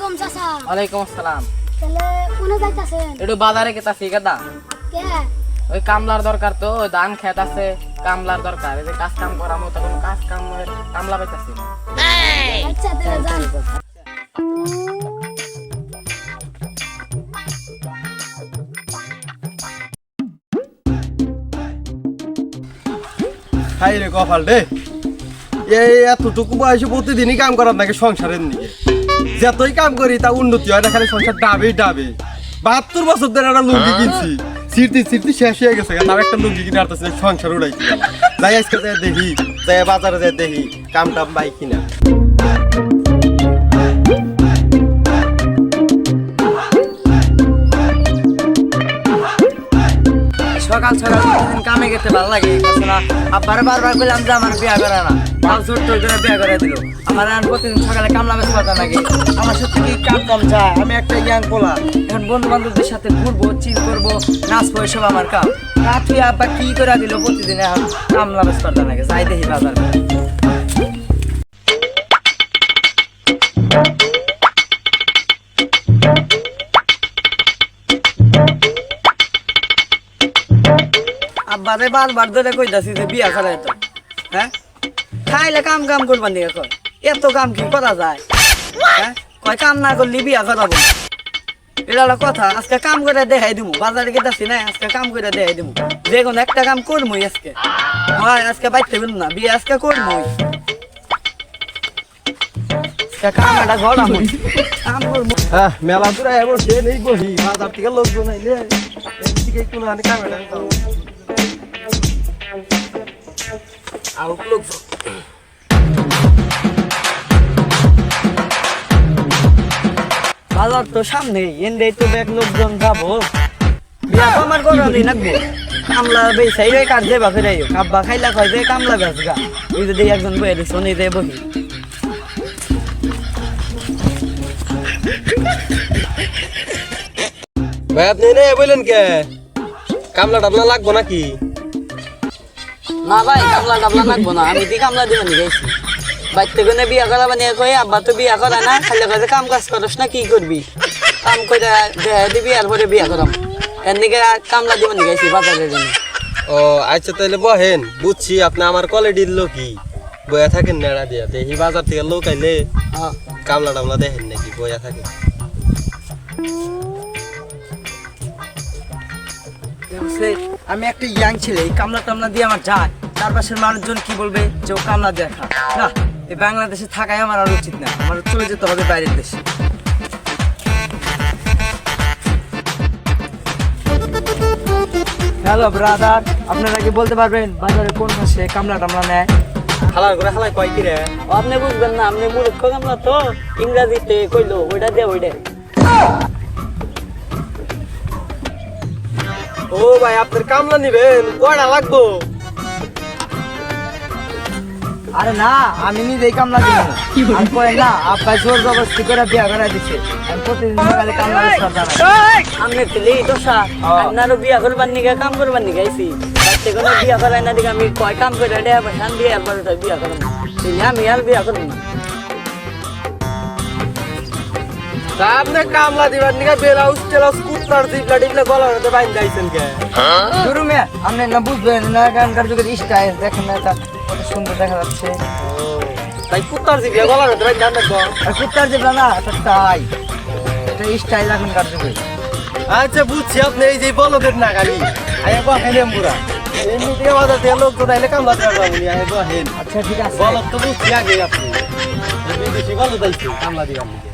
আসসালাম চাচা। ওয়ালাইকুম আসসালাম। তাহলে কোনে যাইতাছেন? একটু বাজারে গেতাছি গাদা। কে? ওই কামলার দরকার তো, ওই ধান খেত আছে, কামলার দরকার। এই যে কাজ কাম করার মতো কোনো কাজ কাম কামলা পাইতাছি না। আচ্ছা তাহলে যান। হাই রে কপাল রে, এই এতটুকু বয়সে প্রতিদিনই কাম করার নাকি সংসারের নিকে যতই কাম করি তা উন্নতি হয় না, খালি সংসার ডাবেই ডাবে। 72 বছর ধরে একটা লুঙ্গি কিনছি, সিরতি শেষ হয়ে গেছে, তাও একটা লুঙ্গি কিনে আসতেছে, সংসার উড়াইছি। যাই আজকে যাই দেখি, যাই বাজারে যাই দেখি কাম টাম পাই কিনা। সকাল সকাল প্রতিদিন কামে গেতে ভালো লাগে। আব্বারে বারবার বললাম যে আমার বিয়া করে না, তাও জোর টোর করে বিয়া করে দিল। আমার এখন প্রতিদিন সকালে কামলা বেশ কথা লাগে। আমার সত্যি কি কাম কাম যায়। আমি একটা ইয়াং পোলা, এখন বন্ধু বান্ধবদের সাথে ঘুরবো, চিল করবো, নাচবো, এসব আমার কাম। তা তুই আব্বা কি করে দিল প্রতিদিন এখন কামলা বেশ কথা লাগে। যাই দেখি বাজার। আব্বারে বারবার ধরে কইতাছি যে বিয়া করাই তো, হ্যাঁ খাইলে কাম কাম করবার দিকে কয় এত কাম কি করা যায়? হ্যাঁ কয় কাম না করলে বিয়া করাবো না। এটা হলো কথা। আজকে কাম করে দেখাই দিমু, বাজারে গেতাছি না, আজকে কাম করে দেখাই দিমু। যে কোনো একটা কাম করমুই আজকে। হয় আজকে বাইতে বলুন না, বিয়ে আজকে করমুই। কাম একটা ঘর আমি কাম করবো। হ্যাঁ মেলা দূরে বসে নেই বহি, বাজার থেকে লোকজন আইলে এদিকে কোনো আনি কাম এটা বাজার তো সামনে, এনে তো ব্যাগ লোকজন যাবো। বিয়া তো আমার করানি নাকবো। কামলা বেসাই রে কাজ দেবা ফেরাই কাব্বা খাইলা কয় যে কামলা বেস গা। ওই যদি একজন বয়ে দিস উনি দিয়ে বহি। ভাই আপনি রে বললেন কে কামলা টামলা লাগবো নাকি? না ভাই কামলা টামলা লাগবো না, আমি দি কামলা দিব নি গেছি। বাইতে কোনে বিয়া করা বানিয়ে কই আব্বা তো বিয়া করা না, খালি কয় যে কাম কাজ করস না, কি করবি কাম কইরা দিবি আর পরে বিয়া করাম। এর দিকে কামলা দিব নি গেছি বাজারের জন্য। ও আচ্ছা তাহলে বহেন, বুঝছি আপনি আমার কোয়ালিটির লোকই। বয়া থাকেন নেড়া দিয়া দেখি বাজার থেকে লোক আইলে কামলা টামলা দেখেন নাকি বয়া থাকেন। আমি একটা ইয়াং ছেলে, এই কামলা টামলা দিয়ে আমার যায়, চারপাশের মানুষজন কি বলবে যে ও কামলা দেখা না। এই বাংলাদেশে থাকাই আমার আর উচিত না, আমার চলে যেতে হবে বাইরের দেশে। হ্যালো ব্রাদার, আপনারা কি বলতে পারবেন বাজারে কোন পাশে কামলা টামলা নেয়? হালার করে হালাই কয় কি রে? আপনি বুঝবেন না, আপনি মূর্খ। কামলা তো ইংরাজিতে কইলো ওইটা দে ওইটা। ও ভাই আপনার কামলা নিবেন, কয়টা লাগবো? আরে না, আমি নিজেই কামলা দিব। আর কয় না আব্বা জোর জবরদস্তি করে বিয়া করা দিছে। আমি প্রতিদিন সকালে কামলা করতে যাই। আমি ছেলে দোষা আপনারও বিয়া করবার নিগে কাম করবার নিগে আইছি। বাচ্চা কোনো বিয়া করাই না দিকে আমি কয় কাম করে দেয়া শান দিয়ে একবার বিয়া করব না। আমি আর বিয়া করব না। আপনি কামলা দিবার নিগা বেলাউজ টেলাউজ কুত্তার দিবলা দিবলা গলার মধ্যে বাইন যাইছেন কে? শুরু মে আপনি না বুঝবেন না, গানকার যুগের স্টাইল দেখেন না, এটা কত সুন্দর দেখা যাচ্ছে। তাই কুত্তার দিবলা গলার মধ্যে বাইন জান দেখো। আর কুত্তার দিবলা না, এটা তাই এটা স্টাইল এখনকার যুগে। আচ্ছা বুঝছি, আপনি এই যে বলদের না গাড়ি আয়া বহেন এমবুরা এমনি দিয়ে বাজার থেকে লোকজন আইলে কামলা দেওয়া যাবো নি, আয়া বহেন। আচ্ছা ঠিক আছে, বলদ তো বুঝছি আগে আপনি বিদেশি বলদ আইছে কামলা দিবার নিগে।